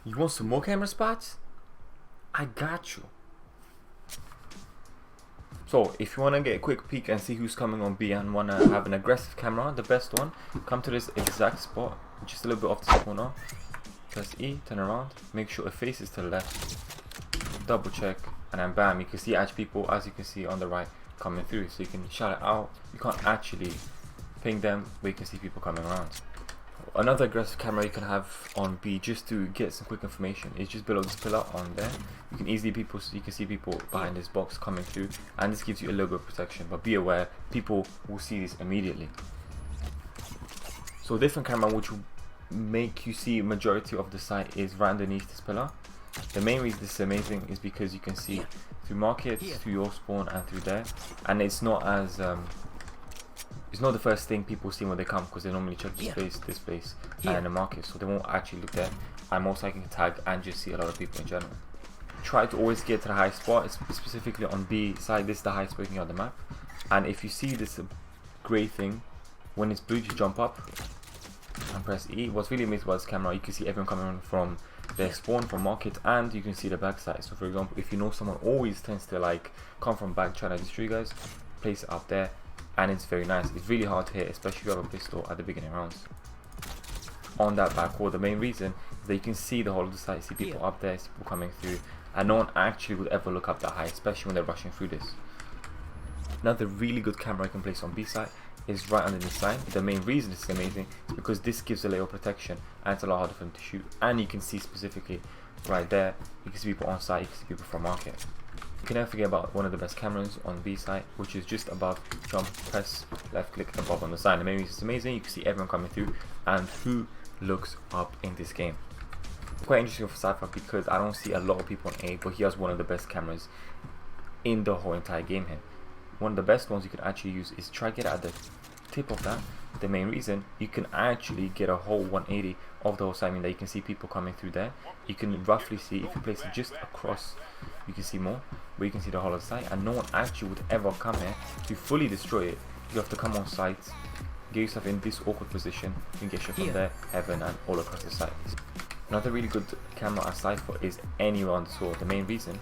You want some more camera spots? I got you. So if you want to get a quick peek and see who's coming on B and want to have an aggressive camera, the best one, come to this exact spot, just a little bit off this corner, press E, turn around, make sure it faces to the left, double check, and then bam, you can see actually people, as you can see on the right, coming through. So you can shout it out, you can't actually ping them, but you can see people coming around. Another aggressive camera you can have on B just to get some quick information is just below this pillar on there. You can easily you can see people behind this box coming through, and this gives you a little bit of protection, but be aware people will see this immediately. So a different camera which will make you see majority of the site is right underneath this pillar. The main reason this is amazing is because you can see through markets, through your spawn, and through there, and it's not as it's not the first thing people see when they come, because they normally check this space, and the market, so they won't actually look there, and most likely can tag and just see a lot of people in general. Try to always get to the high spot, specifically on B side. This is the highest spot on the map, and if you see this grey thing, when it's blue, just jump up and press E. What's really amazing about this camera, you can see everyone coming from their spawn, from market, and you can see the back side. So for example, if you know someone always tends to like come from back trying to destroy you guys, place it up there, and it's very nice. It's really hard to hit, especially if you have a pistol at the beginning rounds. On that back wall, the main reason is that you can see the whole of the site, see people up there, see people coming through, and no one actually would ever look up that high, especially when they're rushing through this. Another really good camera you can place on B site is right under this sign. The main reason this is amazing is because this gives a layer of protection, and it's a lot harder for them to shoot, and you can see specifically right there, you can see people on site, you can see people from market. You can never forget about one of the best cameras on B site, which is just above, jump, press, left click above on the sign. The main reason it's amazing, you can see everyone coming through and who looks up in this game. Quite interesting for Cypher because I don't see a lot of people on A, but he has one of the best cameras in the whole entire game here. One of the best ones you can actually use is try get at the tip of that. The main reason, you can actually get a whole 180 of the whole side, meaning that you can see people coming through there. You can roughly see, if you place it just across, you can see more, where you can see the whole of the site, and no one actually would ever come here to fully destroy it. You have to come on site, get yourself in this awkward position, you can get shot from there, heaven, and all across the site. Another really good camera at Cypher is anywhere on the sword. The main reason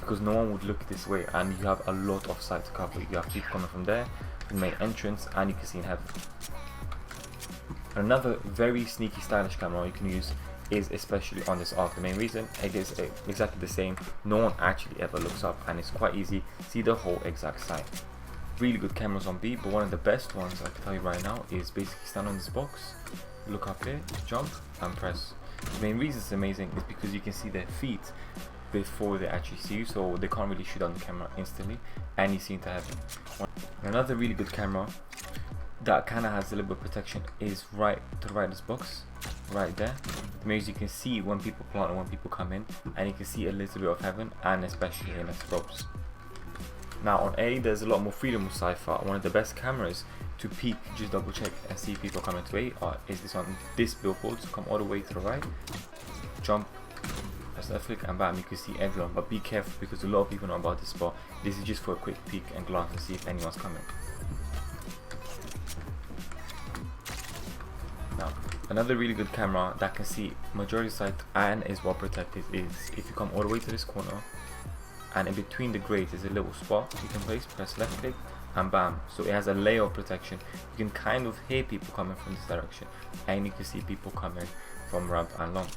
because no one would look this way, and you have a lot of sight to cover. You have people coming from there, the main entrance, and you can see in heaven. Another very sneaky stylish camera you can use is especially on this arc. The main reason, it is exactly the same, no one actually ever looks up, and it's quite easy to see the whole exact site. Really good cameras on B, but one of the best ones I can tell you right now is basically stand on this box, look up here, jump, and press. The main reason it's amazing is because you can see their feet before they actually see you, so they can't really shoot on the camera instantly, and you see into heaven. Another really good camera that kind of has a little bit of protection is right to the right of this box, right there. It means you can see when people plant and when people come in, and you can see a little bit of heaven, and especially in its ropes. Now on A, there's a lot more freedom with Cypher. One of the best cameras to peek, just double check and see people coming to A is this on this billboard. So come all the way to the right, jump, press left click, and bam, you can see everyone. But be careful because a lot of people know about this spot. This is just for a quick peek and glance and see if anyone's coming. Now, another really good camera that can see majority site and is well protected is if you come all the way to this corner, and in between the grades is a little spot you can place, press left click, and bam, so it has a layer of protection. You can kind of hear people coming from this direction, and you can see people coming from ramp and long.